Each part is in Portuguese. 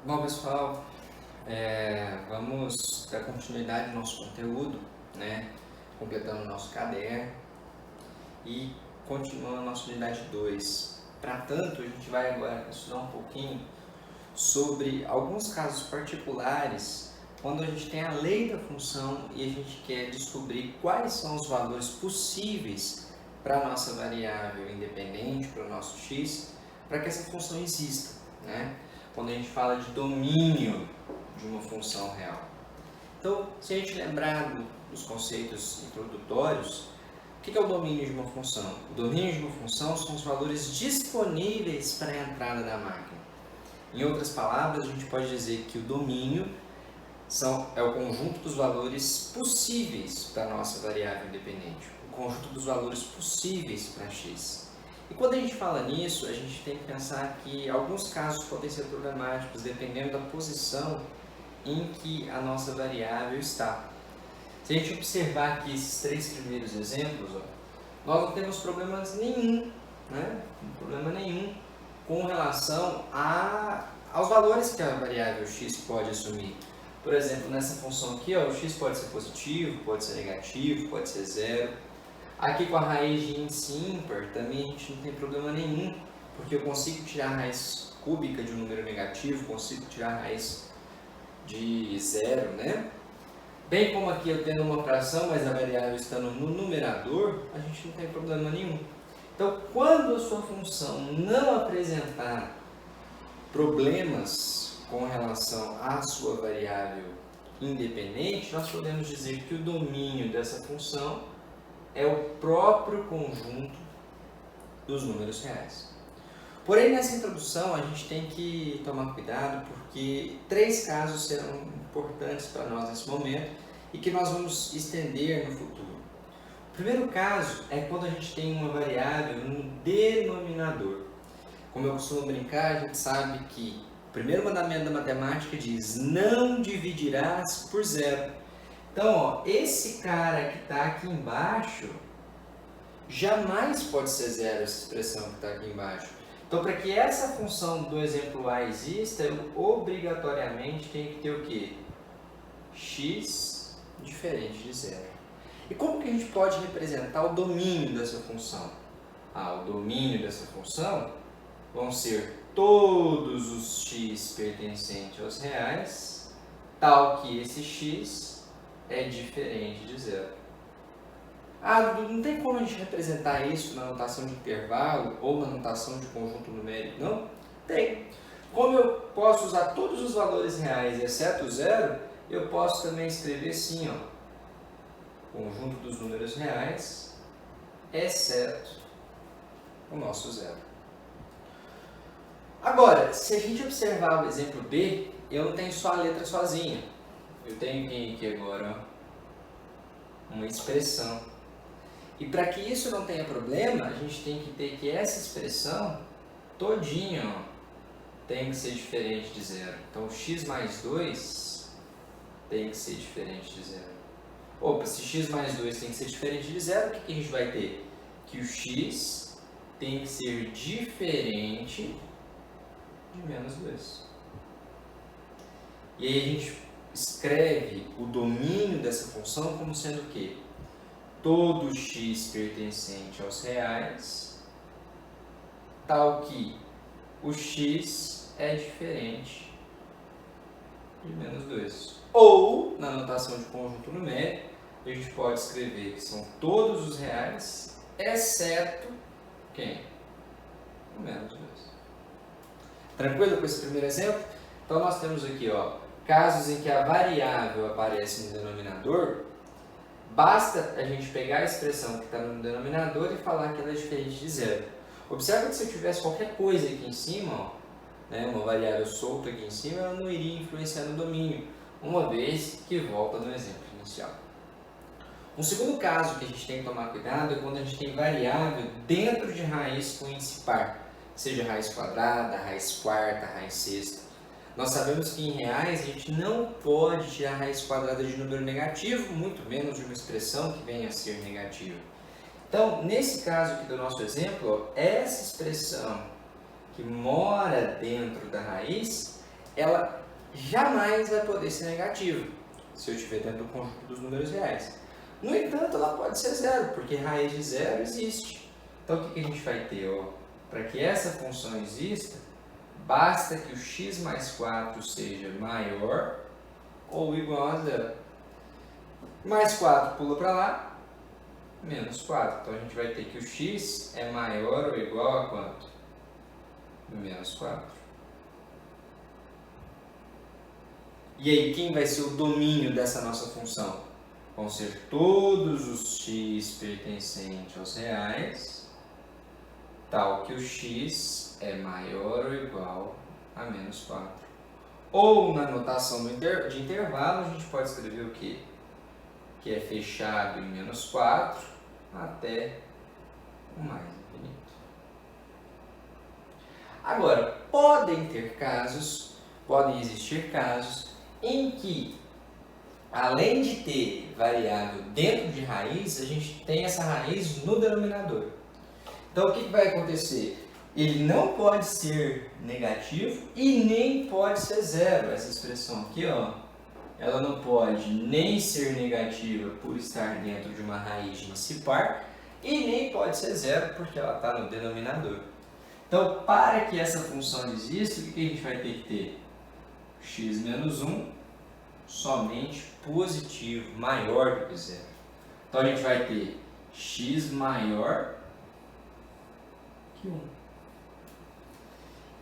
Bom, pessoal, vamos dar continuidade ao nosso conteúdo, né? Completando o nosso caderno e continuando a nossa unidade 2. Para tanto, a gente vai agora estudar um pouquinho sobre alguns casos particulares quando a gente tem a lei da função e a gente quer descobrir quais são os valores possíveis para a nossa variável independente, para o nosso x, para que essa função exista, né? Quando a gente fala de domínio de uma função real. Então, se a gente lembrar dos conceitos introdutórios, o que é o domínio de uma função? O domínio de uma função são os valores disponíveis para a entrada da máquina. Em outras palavras, a gente pode dizer que o domínio é o conjunto dos valores possíveis para a nossa variável independente, o conjunto dos valores possíveis para x. E quando a gente fala nisso, a gente tem que pensar que alguns casos podem ser problemáticos dependendo da posição em que a nossa variável está. Se a gente observar aqui esses três primeiros exemplos, nós não temos problemas nenhum, né? Problema nenhum com relação aos valores que a variável x pode assumir. Por exemplo, nessa função aqui, o x pode ser positivo, pode ser negativo, pode ser zero. Aqui com a raiz de índice ímpar também a gente não tem problema nenhum, porque eu consigo tirar a raiz cúbica de um número negativo, consigo tirar a raiz de zero, né? Bem como aqui eu tendo uma fração, mas a variável estando no numerador, a gente não tem problema nenhum. Então, quando a sua função não apresentar problemas com relação à sua variável independente, nós podemos dizer que o domínio dessa função é o próprio conjunto dos números reais. Porém, nessa introdução, a gente tem que tomar cuidado porque três casos serão importantes para nós nesse momento e que nós vamos estender no futuro. O primeiro caso é quando a gente tem uma variável no denominador. Como eu costumo brincar, a gente sabe que o primeiro mandamento da matemática diz: não dividirás por zero. Então, esse cara que está aqui embaixo jamais pode ser zero, essa expressão que está aqui embaixo. Então, para que essa função do exemplo A exista, eu obrigatoriamente tenho que ter o quê? X diferente de zero. E como que a gente pode representar o domínio dessa função? O domínio dessa função vão ser todos os x pertencentes aos reais, tal que esse x é diferente de zero. Não tem como a gente representar isso na notação de intervalo ou na notação de conjunto numérico, não? Tem. Como eu posso usar todos os valores reais exceto o zero, eu posso também escrever assim, conjunto dos números reais exceto o nosso zero. Agora, se a gente observar o exemplo B, eu não tenho só a letra sozinha. Eu tenho aqui agora uma expressão. E para que isso não tenha problema, a gente tem que ter que essa expressão todinha tem que ser diferente de zero. Então, x mais 2 tem que ser diferente de zero. Se x mais 2 tem que ser diferente de zero, o que a gente vai ter? Que o x tem que ser diferente de menos 2. E aí a gente escreve o domínio dessa função como sendo o quê? Todo x pertencente aos reais, tal que o x é diferente de menos 2. Ou, na notação de conjunto numérico, a gente pode escrever que são todos os reais, exceto quem? O menos 2. Tranquilo com esse primeiro exemplo? Então nós temos aqui, casos em que a variável aparece no denominador. Basta a gente pegar a expressão que está no denominador e falar que ela é diferente de zero. Observa que se eu tivesse qualquer coisa aqui em cima, uma variável solta aqui em cima, ela não iria influenciar no domínio, uma vez que volta no exemplo inicial. Um segundo caso que a gente tem que tomar cuidado é quando a gente tem variável dentro de raiz com índice par, seja raiz quadrada, raiz quarta, raiz sexta. Nós sabemos que em reais a gente não pode tirar a raiz quadrada de número negativo, muito menos de uma expressão que venha a ser negativa. Então, nesse caso aqui do nosso exemplo, essa expressão que mora dentro da raiz, ela jamais vai poder ser negativa, se eu estiver dentro do conjunto dos números reais. No entanto, ela pode ser zero, porque raiz de zero existe. Então, o que a gente vai ter? Para que essa função exista, basta que o x mais 4 seja maior ou igual a zero. Mais 4 pula para lá, menos 4. Então, a gente vai ter que o x é maior ou igual a quanto? Menos 4. E aí, quem vai ser o domínio dessa nossa função? Vão ser todos os x pertencentes aos reais, tal que o x é maior ou igual a menos 4. Ou na notação de intervalo, a gente pode escrever o quê? Que é fechado em menos 4 até o mais infinito. Agora, podem existir casos em que, além de ter variável dentro de raiz, a gente tem essa raiz no denominador. Então, o que vai acontecer? Ele não pode ser negativo e nem pode ser zero. Essa expressão aqui, ó, ela não pode nem ser negativa por estar dentro de uma raiz de índice par e nem pode ser zero porque ela está no denominador. Então, para que essa função exista, o que a gente vai ter que ter? X menos 1 somente positivo, maior do que zero. Então, a gente vai ter x maior que 1.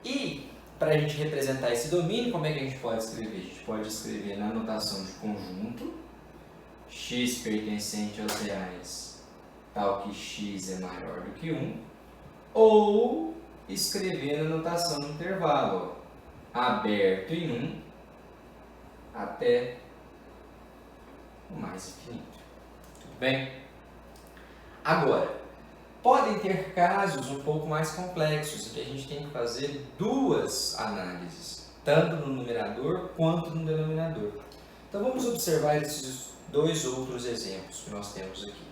E, para a gente representar esse domínio, como é que a gente pode escrever? A gente pode escrever na notação de conjunto, x pertencente aos reais, tal que x é maior do que 1, ou escrever na notação do intervalo, ó, aberto em 1 até o mais infinito. Tudo bem? Agora, podem ter casos um pouco mais complexos, em que a gente tem que fazer duas análises, tanto no numerador quanto no denominador. Então vamos observar esses dois outros exemplos que nós temos aqui.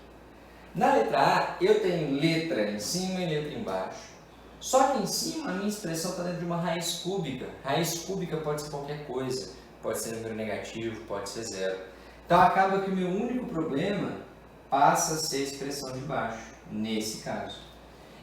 Na letra A, eu tenho letra em cima e letra embaixo. Só que em cima a minha expressão está dentro de uma raiz cúbica. Raiz cúbica pode ser qualquer coisa, pode ser número negativo, pode ser zero. Então acaba que o meu único problema passa a ser a expressão de baixo, nesse caso.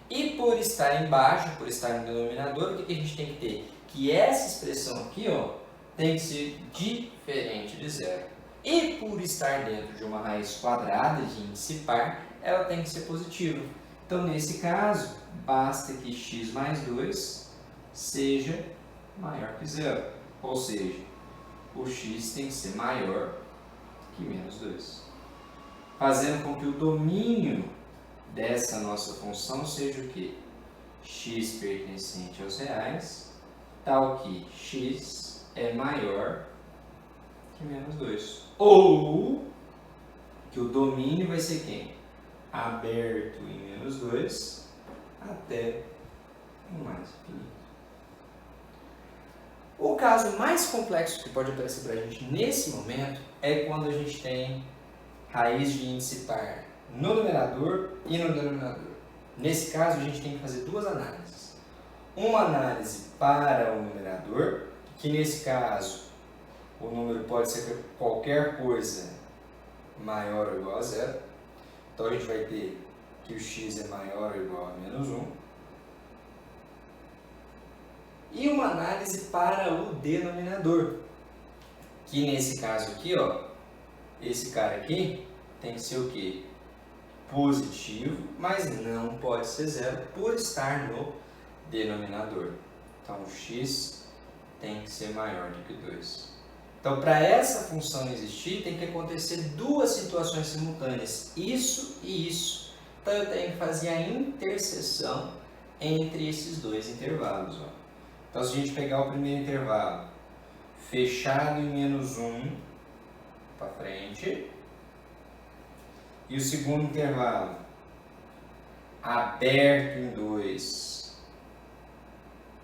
E por estar embaixo, por estar no denominador, o que a gente tem que ter? Que essa expressão aqui, ó, tem que ser diferente de zero. E por estar dentro de uma raiz quadrada de índice par, ela tem que ser positiva. Então, nesse caso, basta que x mais 2 seja maior que zero. Ou seja, o x tem que ser maior que menos 2. Fazendo com que o domínio dessa nossa função seja o quê? X pertencente aos reais, tal que x é maior que menos 2. Ou que o domínio vai ser quem? Aberto em menos 2 até o mais infinito. O caso mais complexo que pode aparecer para a gente nesse momento é quando a gente tem raiz de índice par no numerador e no denominador. Nesse caso, a gente tem que fazer duas análises. Uma análise para o numerador, que nesse caso o número pode ser qualquer coisa maior ou igual a zero. Então a gente vai ter que o x é maior ou igual a menos 1. E uma análise para o denominador, que nesse caso aqui, ó, esse cara aqui tem que ser o quê? Positivo, mas não pode ser zero por estar no denominador. Então o x tem que ser maior do que 2. Então, para essa função existir, tem que acontecer duas situações simultâneas, isso e isso. Então, eu tenho que fazer a interseção entre esses dois intervalos. Ó. Então, se a gente pegar o primeiro intervalo, fechado em menos 1 para frente, e o segundo intervalo, aberto em 2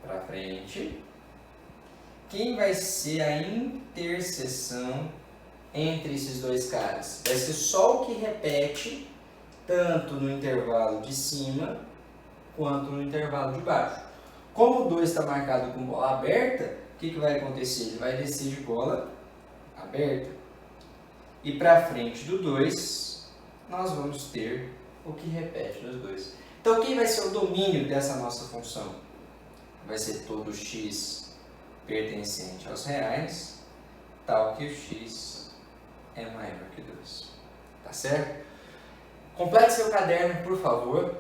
para frente, quem vai ser a interseção entre esses dois caras? Vai ser só o que repete tanto no intervalo de cima quanto no intervalo de baixo. Como o 2 está marcado com bola aberta, o que vai acontecer? Ele vai descer de gola aberta. E para frente do 2, nós vamos ter o que repete nos 2. Então, quem vai ser o domínio dessa nossa função? Vai ser todo x pertencente aos reais, tal que o x é maior que 2. Tá certo? Complete seu caderno, por favor,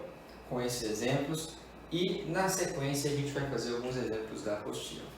com esses exemplos. E na sequência a gente vai fazer alguns exemplos da apostila.